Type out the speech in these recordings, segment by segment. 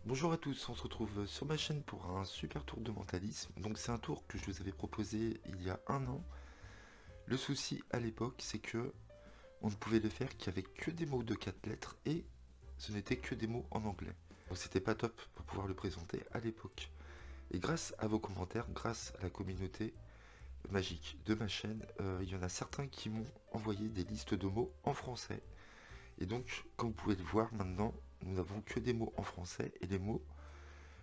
Bonjour à tous, on se retrouve sur ma chaîne pour un super tour de mentalisme. Donc c'est un tour que je vous avais proposé il y a un an. Le souci à l'époque, c'est que on ne pouvait le faire qu'avec que des mots de 4 lettres et ce n'était que des mots en anglais. Donc c'était pas top pour pouvoir le présenter à l'époque. Et grâce à vos commentaires, grâce à la communauté magique de ma chaîne, il y en a certains qui m'ont envoyé des listes de mots en français. Et donc, comme vous pouvez le voir maintenant, nous n'avons que des mots en français et les mots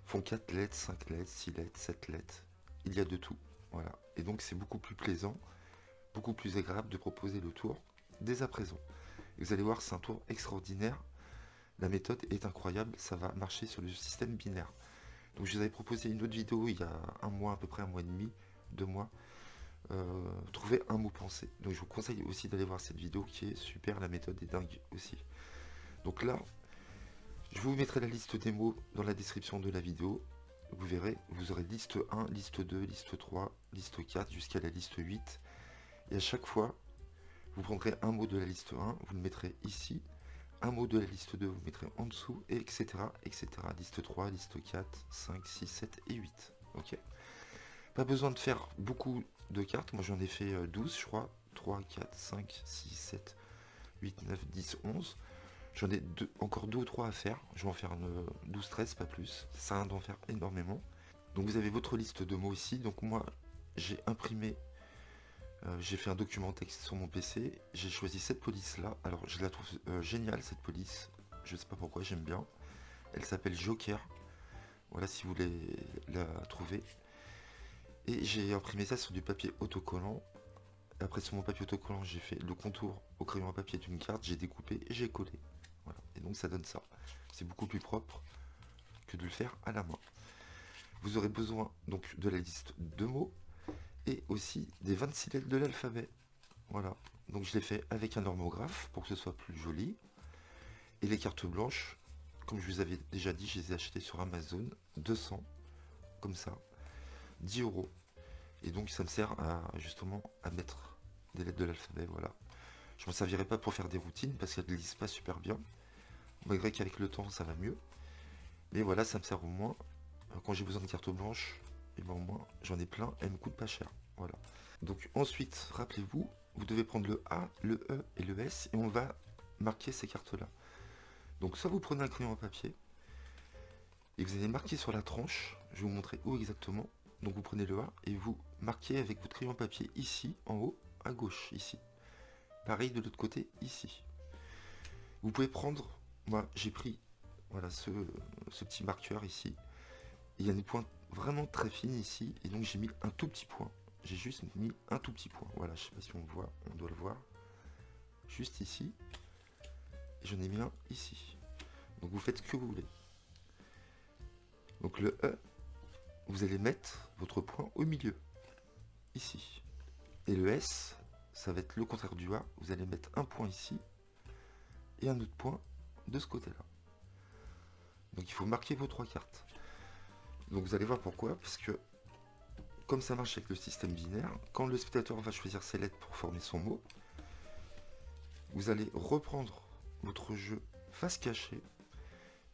font 4 lettres, 5 lettres, 6 lettres, 7 lettres. Il y a de tout. Voilà. Et donc c'est beaucoup plus plaisant, beaucoup plus agréable de proposer le tour dès à présent. Et vous allez voir, c'est un tour extraordinaire. La méthode est incroyable, ça va marcher sur le système binaire. Donc je vous avais proposé une autre vidéo il y a un mois, à peu près un mois et demi, 2 mois. Trouver un mot pensé. Donc je vous conseille aussi d'aller voir cette vidéo qui est super, la méthode est dingue aussi. Donc là, je vous mettrai la liste des mots dans la description de la vidéo. Vous verrez, vous aurez liste 1, liste 2, liste 3, liste 4 jusqu'à la liste 8. Et à chaque fois, vous prendrez un mot de la liste 1, vous le mettrez ici. Un mot de la liste 2, vous le mettrez en dessous, et etc. etc. Liste 3, liste 4, 5, 6, 7 et 8. Ok. Pas besoin de faire beaucoup de cartes. Moi j'en ai fait 12, je crois. 3, 4, 5, 6, 7, 8, 9, 10, 11. J'en ai encore 2 ou 3 à faire. Je vais en faire 12, 13, pas plus. Ça sert à rien d'en faire énormément. Donc vous avez votre liste de mots ici. Donc moi, j'ai imprimé, j'ai fait un document texte sur mon PC. J'ai choisi cette police-là. Alors je la trouve géniale, cette police. Je sais pas pourquoi, j'aime bien. Elle s'appelle Joker. Voilà, si vous voulez la trouver. Et j'ai imprimé ça sur du papier autocollant. Après, sur mon papier autocollant, j'ai fait le contour au crayon à papier d'une carte. J'ai découpé et j'ai collé. Voilà. Et donc ça donne ça. C'est beaucoup plus propre que de le faire à la main. Vous aurez besoin donc de la liste de mots et aussi des 26 lettres de l'alphabet. Voilà. Donc je l'ai fait avec un normographe pour que ce soit plus joli. Et les cartes blanches, comme je vous avais déjà dit, je les ai achetées sur Amazon. 200, comme ça. 10 €. Et donc ça me sert à justement à mettre des lettres de l'alphabet. Voilà. Je m'en servirai pas pour faire des routines parce qu'elles ne lisent pas super bien. Malgré qu'avec le temps ça va mieux. Mais voilà, ça me sert au moins. Quand j'ai besoin de cartes blanches, et ben au moins j'en ai plein, elles me coûtent pas cher. Voilà. Donc ensuite, rappelez-vous, vous devez prendre le A, le E et le S et on va marquer ces cartes-là. Donc soit vous prenez un crayon à papier et vous allez marquer sur la tranche, je vais vous montrer où exactement. Donc vous prenez le A et vous marquez avec votre crayon à papier ici, en haut, à gauche, ici. Pareil de l'autre côté, ici. Vous pouvez prendre, moi j'ai pris voilà ce petit marqueur ici. Il y a des points vraiment très fines ici, et donc j'ai mis un tout petit point. J'ai juste mis un tout petit point. Voilà, je sais pas si on le voit, on doit le voir. Juste ici. Et j'en ai mis un ici. Donc vous faites ce que vous voulez. Donc le E, vous allez mettre votre point au milieu. Ici. Et le S, ça va être le contraire du A. Vous allez mettre un point ici. Et un autre point de ce côté-là. Donc il faut marquer vos 3 cartes. Donc vous allez voir pourquoi, parce que comme ça marche avec le système binaire, quand le spectateur va choisir ses lettres pour former son mot, vous allez reprendre votre jeu face cachée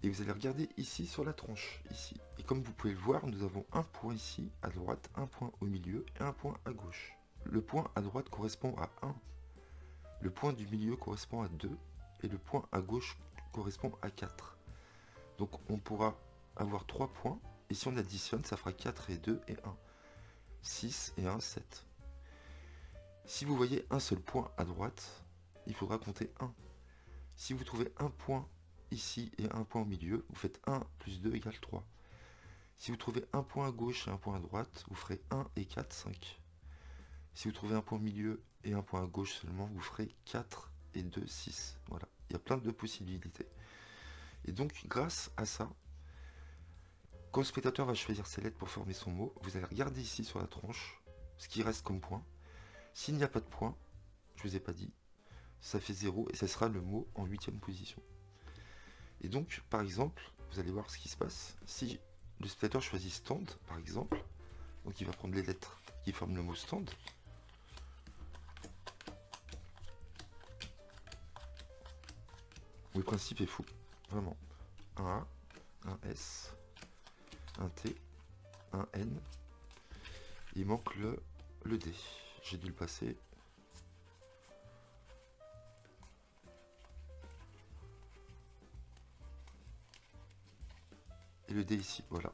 et vous allez regarder ici sur la tranche, ici. Et comme vous pouvez le voir, nous avons un point ici à droite, un point au milieu et un point à gauche. Le point à droite correspond à 1, le point du milieu correspond à 2 et le point à gauche correspond à 4. Donc on pourra avoir 3 points et si on additionne, ça fera 4 et 2 et 1. 6 et 1, 7. Si vous voyez un seul point à droite, il faudra compter 1. Si vous trouvez un point ici et un point au milieu, vous faites 1 plus 2 égale 3. Si vous trouvez un point à gauche et un point à droite, vous ferez 1 et 4, 5. Si vous trouvez un point au milieu et un point à gauche seulement, vous ferez 4 et 2, 6. Voilà, il y a plein de possibilités. Et donc, grâce à ça, quand le spectateur va choisir ses lettres pour former son mot, vous allez regarder ici sur la tranche ce qui reste comme point. S'il n'y a pas de point, je vous ai pas dit, ça fait 0 et ça sera le mot en 8e position. Et donc, par exemple, vous allez voir ce qui se passe. Si le spectateur choisit stand, par exemple, donc il va prendre les lettres qui forment le mot stand. Le principe est fou, vraiment. Un A, un S, un T, un N. Il manque le D. J'ai dû le passer. Et le D ici, voilà.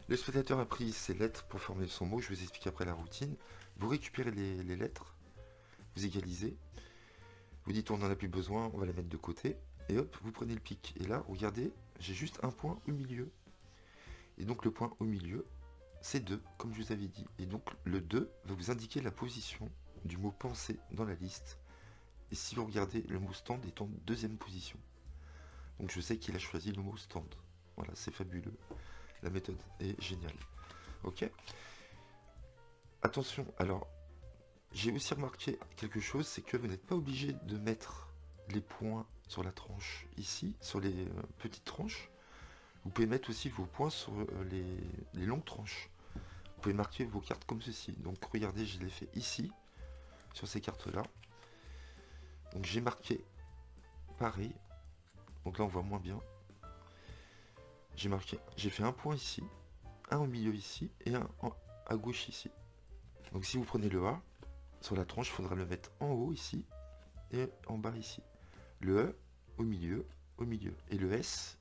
Le spectateur a pris ses lettres pour former son mot. Je vous explique après la routine. Vous récupérez les lettres, vous égalisez. Vous dites on n'en a plus besoin, on va les mettre de côté. Et hop, vous prenez le pic. Et là, regardez, j'ai juste un point au milieu. Et donc le point au milieu, c'est 2, comme je vous avais dit. Et donc le 2 va vous indiquer la position du mot pensée dans la liste. Et si vous regardez, le mot stand est en deuxième position. Donc je sais qu'il a choisi le mot stand. Voilà, c'est fabuleux. La méthode est géniale. Ok. Attention, alors, j'ai aussi remarqué quelque chose, c'est que vous n'êtes pas obligé de mettre les points sur la tranche ici, sur les petites tranches. Vous pouvez mettre aussi vos points sur les longues tranches. Vous pouvez marquer vos cartes comme ceci. Donc regardez, je l'ai fait ici, sur ces cartes-là. Donc j'ai marqué pareil. Donc là on voit moins bien. J'ai fait un point ici, un au milieu ici, et un à gauche ici. Donc si vous prenez le A, sur la tranche, il faudra le mettre en haut ici, et en bas ici. Le E au milieu, et le S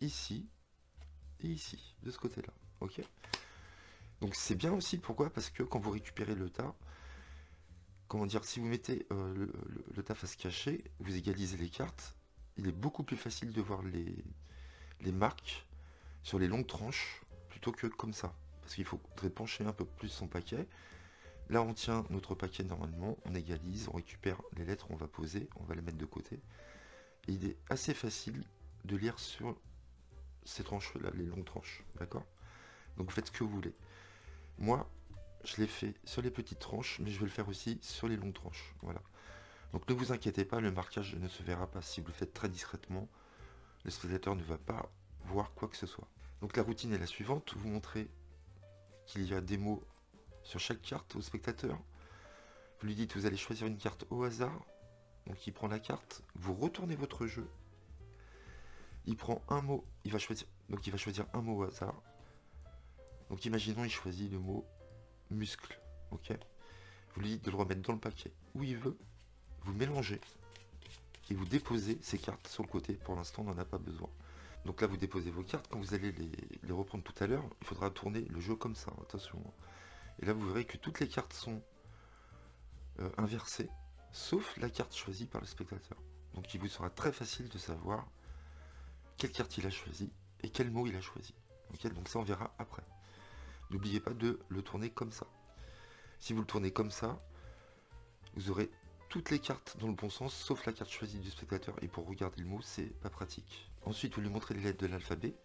ici, et ici, de ce côté-là. Ok. Donc c'est bien aussi, pourquoi? Parce que quand vous récupérez le tas, comment dire, si vous mettez le tas face cachée, vous égalisez les cartes, il est beaucoup plus facile de voir les marques sur les longues tranches, plutôt que comme ça. Parce qu'il faudrait pencher un peu plus son paquet. Là on tient notre paquet normalement, on égalise, on récupère les lettres, on va poser, on va les mettre de côté. Et il est assez facile de lire sur ces tranches-là, les longues tranches, d'accord? Donc vous faites ce que vous voulez. Moi, je l'ai fait sur les petites tranches, mais je vais le faire aussi sur les longues tranches. Voilà. Donc ne vous inquiétez pas, le marquage ne se verra pas. Si vous le faites très discrètement, le spectateur ne va pas voir quoi que ce soit. Donc la routine est la suivante. Vous montrez qu'il y a des mots sur chaque carte au spectateur. Vous lui dites, vous allez choisir une carte au hasard. Donc il prend la carte, vous retournez votre jeu. Il prend un mot, il va choisir un mot au hasard. Donc imaginons, il choisit le mot muscle, ok. Vous lui dites de le remettre dans le paquet où il veut, vous mélangez et vous déposez ces cartes sur le côté. Pour l'instant, on n'en a pas besoin. Donc là, vous déposez vos cartes. Quand vous allez les reprendre tout à l'heure, il faudra tourner le jeu comme ça, attention. Et là, vous verrez que toutes les cartes sont inversées, sauf la carte choisie par le spectateur. Donc il vous sera très facile de savoir quelle carte il a choisi et quel mot il a choisi. Okay, donc ça, on verra après. N'oubliez pas de le tourner comme ça. Si vous le tournez comme ça, vous aurez toutes les cartes dans le bon sens, sauf la carte choisie du spectateur. Et pour regarder le mot, c'est pas pratique. Ensuite, vous lui montrez les lettres de l'alphabet.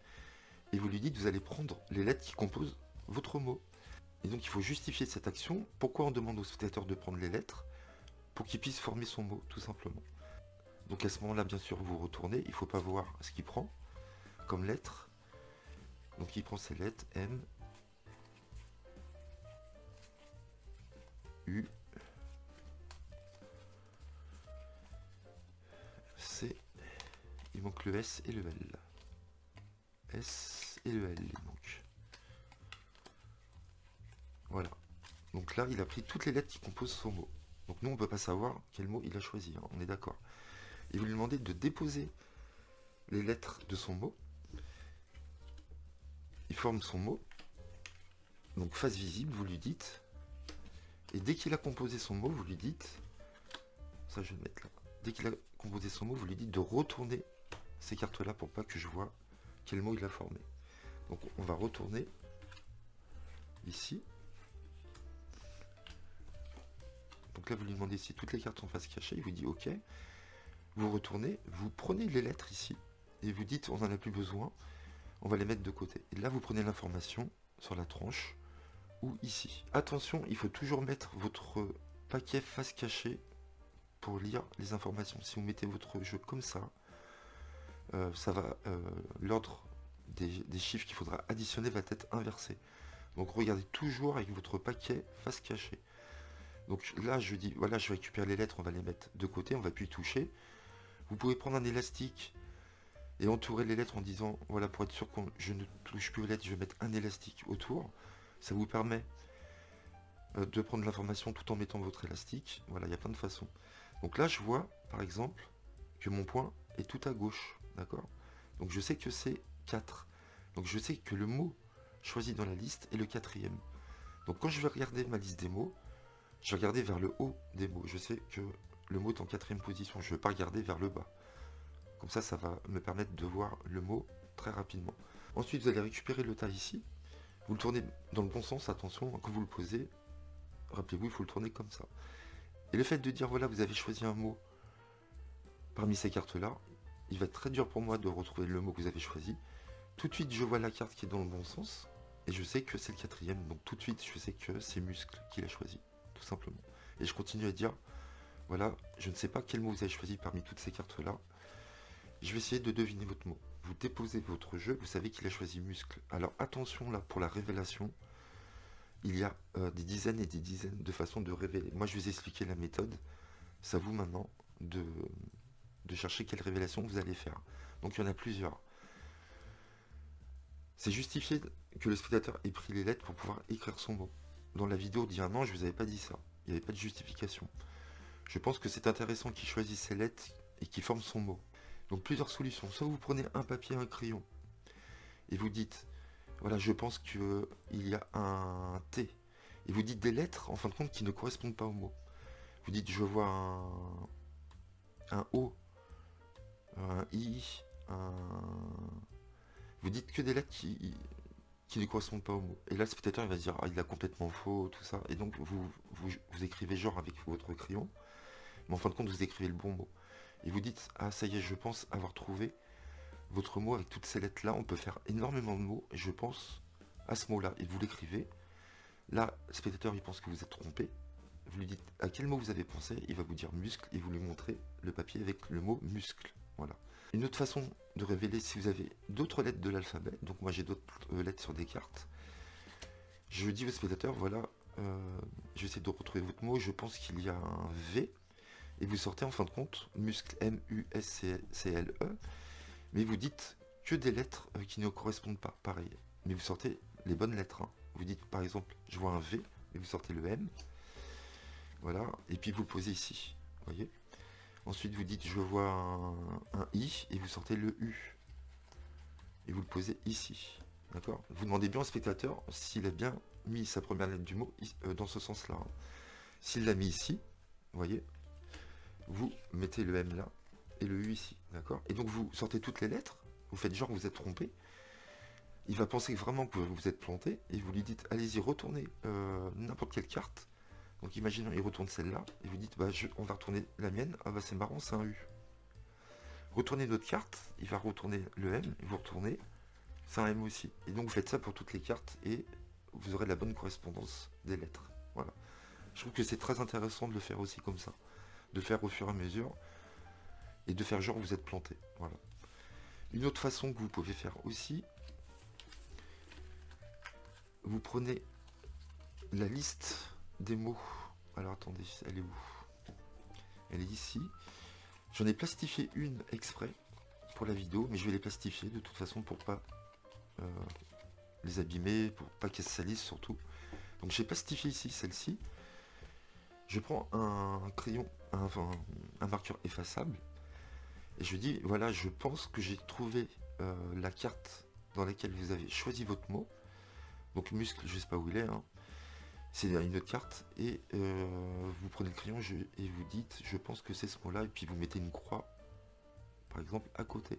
Et vous lui dites, vous allez prendre les lettres qui composent votre mot. Et donc, il faut justifier cette action. Pourquoi on demande au spectateur de prendre les lettres? Pour qu'il puisse former son mot, tout simplement. Donc à ce moment-là, bien sûr, vous retournez. Il ne faut pas voir ce qu'il prend comme lettres. Donc il prend ses lettres, M, U, C, il manque le S et le L. S et le L, il manque. Voilà. Donc là, il a pris toutes les lettres qui composent son mot. Donc nous, on ne peut pas savoir quel mot il a choisi, hein, on est d'accord. Et vous lui demandez de déposer les lettres de son mot. Il forme son mot. Donc face visible, vous lui dites. Et dès qu'il a composé son mot, vous lui dites. Ça, je vais le mettre là. Dès qu'il a composé son mot, vous lui dites de retourner ces cartes-là pour pas que je vois quel mot il a formé. Donc on va retourner ici. Donc là, vous lui demandez si toutes les cartes sont face cachée. Il vous dit OK. Vous retournez, vous prenez les lettres ici. Et vous dites on n'en a plus besoin. On va les mettre de côté. Et là, vous prenez l'information sur la tranche ou ici. Attention, il faut toujours mettre votre paquet face cachée pour lire les informations. Si vous mettez votre jeu comme ça, ça va l'ordre des chiffres qu'il faudra additionner va être inversé. Donc regardez toujours avec votre paquet face cachée. Donc là, je dis, voilà, je récupère les lettres, on va les mettre de côté, on va plus y toucher. Vous pouvez prendre un élastique et entourer les lettres en disant, voilà, pour être sûr que je ne touche plus aux lettres, je vais mettre un élastique autour. Ça vous permet de prendre l'information tout en mettant votre élastique. Voilà, il y a plein de façons. Donc là, je vois, par exemple, que mon point est tout à gauche, d'accord? Donc je sais que c'est 4. Donc je sais que le mot choisi dans la liste est le quatrième. Donc quand je vais regarder ma liste des mots, je vais regarder vers le haut des mots. Je sais que le mot est en quatrième position. Je ne vais pas regarder vers le bas. Comme ça va me permettre de voir le mot très rapidement. Ensuite, vous allez récupérer le tas ici. Vous le tournez dans le bon sens, attention, quand vous le posez, rappelez-vous, il faut le tourner comme ça. Et le fait de dire, voilà, vous avez choisi un mot parmi ces cartes-là, il va être très dur pour moi de retrouver le mot que vous avez choisi. Tout de suite, je vois la carte qui est dans le bon sens, et je sais que c'est le quatrième, donc tout de suite, je sais que c'est muscle qu'il a choisi, tout simplement. Et je continue à dire, voilà, je ne sais pas quel mot vous avez choisi parmi toutes ces cartes-là. Je vais essayer de deviner votre mot. Vous déposez votre jeu, vous savez qu'il a choisi muscle. Alors attention là, pour la révélation, il y a des dizaines et des dizaines de façons de révéler. Moi, je vais vous expliquer la méthode. C'est à vous maintenant de chercher quelle révélation vous allez faire. Donc il y en a plusieurs. C'est justifié que le spectateur ait pris les lettres pour pouvoir écrire son mot. Dans la vidéo d'il y a un an, je ne vous avais pas dit ça. Il n'y avait pas de justification. Je pense que c'est intéressant qu'il choisisse ses lettres et qu'il forme son mot. Donc plusieurs solutions. Soit vous prenez un papier, un crayon, et vous dites, voilà, je pense qu'il y a un T. Et vous dites des lettres, en fin de compte, qui ne correspondent pas au mot. Vous dites, je vois un O, un I, un... Vous dites que des lettres qui ne correspondent pas au mot. Et là, le spectateur, il va se dire, ah, il a complètement faux, tout ça. Et donc, vous écrivez genre avec votre crayon, mais en fin de compte, vous écrivez le bon mot. Et vous dites, ah, ça y est, je pense avoir trouvé votre mot avec toutes ces lettres-là. On peut faire énormément de mots, et je pense à ce mot-là. Et vous l'écrivez. Là, le spectateur, il pense que vous êtes trompé. Vous lui dites à quel mot vous avez pensé, il va vous dire muscle, et vous lui montrez le papier avec le mot muscle. Voilà. Une autre façon de révéler, si vous avez d'autres lettres de l'alphabet, donc moi j'ai d'autres lettres sur des cartes, je dis au spectateur, voilà, je vais essayer de retrouver votre mot, je pense qu'il y a un V, et vous sortez en fin de compte muscle, M-U-S-C-L-E, mais vous dites que des lettres qui ne correspondent pas, pareil, mais vous sortez les bonnes lettres. Hein. Vous dites par exemple, je vois un V, et vous sortez le M, voilà, et puis vous posez ici, vous voyez. Ensuite, vous dites, je vois un I, et vous sortez le U. Et vous le posez ici. D'accord? Vous demandez bien au spectateur s'il a bien mis sa première lettre du mot dans ce sens-là. S'il l'a mis ici, vous voyez, vous mettez le M là, et le U ici. D'accord? Et donc, vous sortez toutes les lettres, vous faites genre que vous êtes trompé. Il va penser vraiment que vous êtes planté, et vous lui dites, allez-y, retournez n'importe quelle carte. Donc imaginons, il retourne celle-là, et vous dites, bah, on va retourner la mienne, ah bah c'est marrant, c'est un U. Retournez notre carte, il va retourner le M, et vous retournez, c'est un M aussi. Et donc vous faites ça pour toutes les cartes, et vous aurez la bonne correspondance des lettres. Voilà. Je trouve que c'est très intéressant de le faire aussi comme ça, de faire au fur et à mesure, et de faire genre vous êtes planté. Voilà. Une autre façon que vous pouvez faire aussi, vous prenez la liste des mots. Alors attendez, elle est où? Elle est ici. J'en ai plastifié une exprès pour la vidéo, mais je vais les plastifier de toute façon pour pas les abîmer, pour pas qu'elles se salissent surtout. Donc j'ai plastifié ici celle-ci. Je prends un crayon, un marqueur effaçable, et je dis voilà, je pense que j'ai trouvé la carte dans laquelle vous avez choisi votre mot. Donc muscle, je sais pas où il est. Hein. C'est une autre carte, et vous prenez le crayon et vous dites je pense que c'est ce mot là, et puis vous mettez une croix par exemple à côté,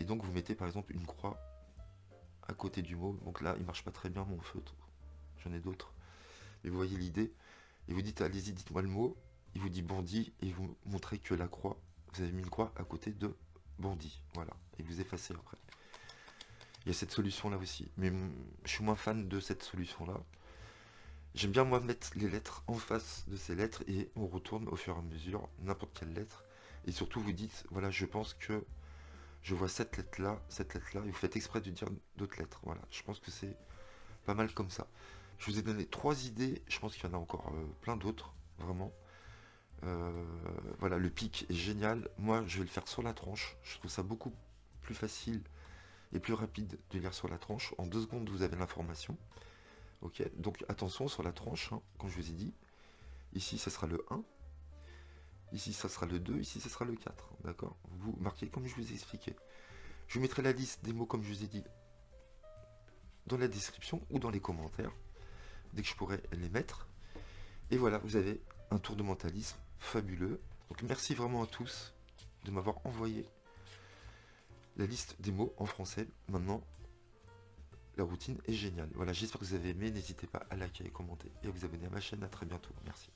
et donc vous mettez par exemple une croix à côté du mot. Donc là il marche pas très bien mon feutre, j'en ai d'autres, mais vous voyez l'idée, et vous dites allez-y, dites-moi le mot, il vous dit bandit, et vous montrez que la croix, vous avez mis une croix à côté de bandit, voilà, et vous effacez après. Il y a cette solution là aussi, mais je suis moins fan de cette solution là. J'aime bien moi mettre les lettres en face de ces lettres, et on retourne au fur et à mesure n'importe quelle lettre, et surtout vous dites voilà, je pense que je vois cette lettre là, et vous faites exprès de dire d'autres lettres. Voilà, je pense que c'est pas mal comme ça. Je vous ai donné 3 idées, je pense qu'il y en a encore plein d'autres, vraiment. Voilà, le pic est génial. Moi, je vais le faire sur la tranche. Je trouve ça beaucoup plus facile et plus rapide de lire sur la tranche. En 2 secondes, vous avez l'information. Ok, donc attention sur la tranche, hein, comme je vous ai dit. Ici, ça sera le 1. Ici, ça sera le 2. Ici, ça sera le 4. D'accord? Vous marquez comme je vous ai expliqué. Je vous mettrai la liste des mots, comme je vous ai dit, dans la description ou dans les commentaires, dès que je pourrai les mettre. Et voilà, vous avez un tour de mentalisme fabuleux. Donc merci vraiment à tous de m'avoir envoyé la liste des mots en français. Maintenant, la routine est géniale. Voilà, j'espère que vous avez aimé. N'hésitez pas à liker et commenter et à vous abonner à ma chaîne. À très bientôt. Merci.